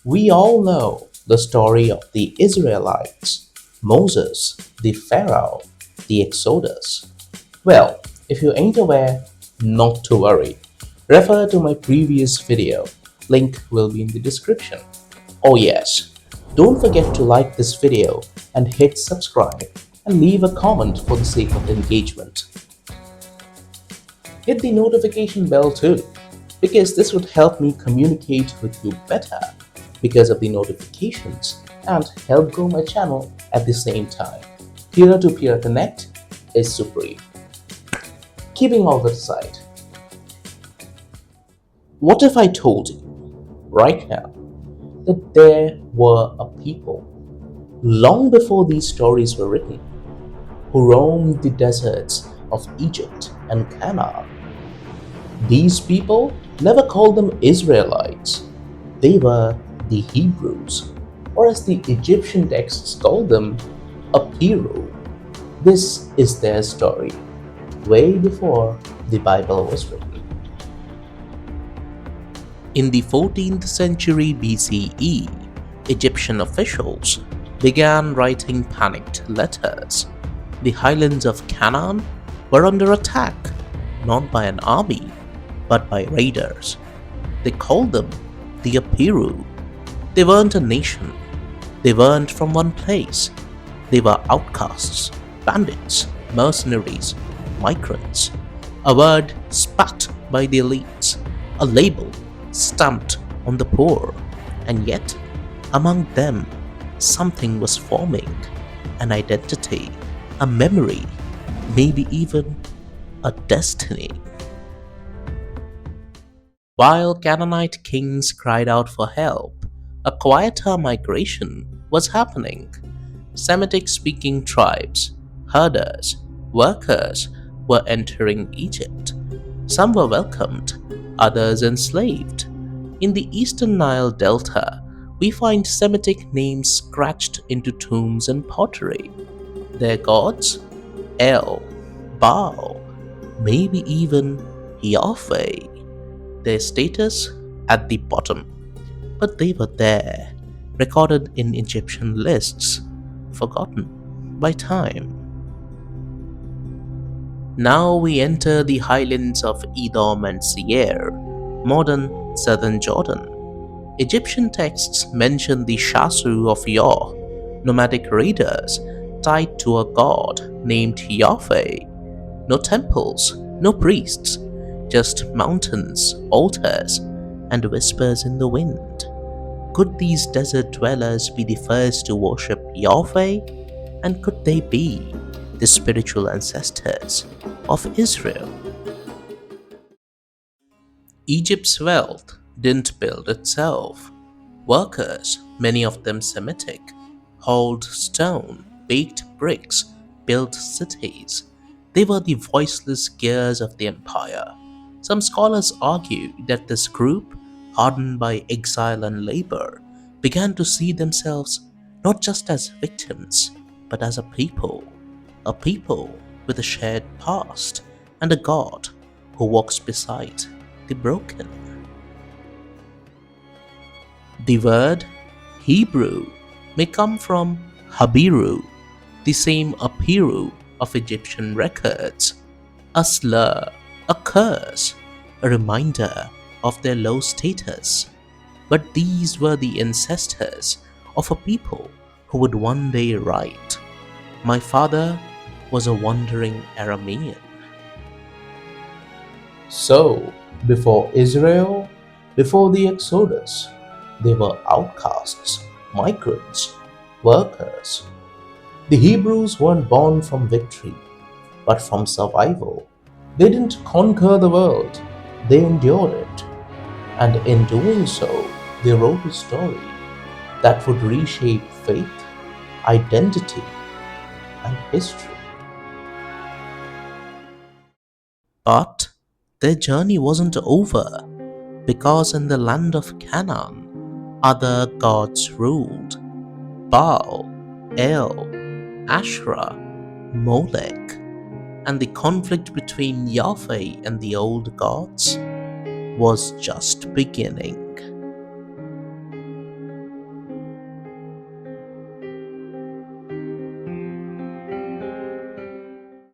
We all know the story of the Israelites, Moses, the Pharaoh, the Exodus. Well, if you ain't aware, not to worry. Refer to my previous video. Link will be in the description. Oh yes, don't forget to like this video and hit subscribe and leave a comment for the sake of engagement. Hit the notification bell too, because this would help me communicate with you better because of the notifications and help grow my channel at the same time. Peer-to-peer connect is supreme. Keeping all that aside, what if I told you right now that there were a people long before these stories were written who roamed the deserts of Egypt and Canaan? These people never called them Israelites. They were the Hebrews, or as the Egyptian texts called them, Apiru. This is their story, way before the Bible was written. In the 14th century BCE, Egyptian officials began writing panicked letters. The highlands of Canaan were under attack, not by an army, but by raiders. They called them the Apiru. They weren't a nation. They weren't from one place. They were outcasts, bandits, mercenaries, migrants. A word spat by the elites, a label stamped on the poor. And yet, among them, something was forming, an identity, a memory, maybe even a destiny. While Canaanite kings cried out for help, a quieter migration was happening. Semitic-speaking tribes, herders, workers were entering Egypt. Some were welcomed, others enslaved. In the eastern Nile Delta, we find Semitic names scratched into tombs and pottery. Their gods? El, Baal, maybe even Yahweh. Their status? At the bottom. But they were there, recorded in Egyptian lists, forgotten by time. Now we enter the highlands of Edom and Seir, modern southern Jordan. Egyptian texts mention the Shasu of Yah, nomadic raiders tied to a god named Yahweh. No temples, no priests, just mountains, altars, and whispers in the wind. Could these desert dwellers be the first to worship Yahweh? And could they be the spiritual ancestors of Israel? Egypt's wealth didn't build itself. Workers, many of them Semitic, hauled stone, baked bricks, built cities. They were the voiceless gears of the empire. Some scholars argue that this group, hardened by exile and labor, began to see themselves not just as victims, but as a people with a shared past and a God who walks beside the broken. The word Hebrew may come from Habiru, the same Apiru of Egyptian records, a slur, a curse, a reminder of their low status. But these were the ancestors of a people who would one day write, "My father was a wandering Aramean." So, before Israel, before the Exodus, they were outcasts, migrants, workers. The Hebrews weren't born from victory, but from survival. They didn't conquer the world, they endured it. And in doing so, they wrote a story that would reshape faith, identity, and history. But their journey wasn't over, because in the land of Canaan, other gods ruled. Baal, El, Asherah, Molech, and the conflict between Yahweh and the old gods was just beginning.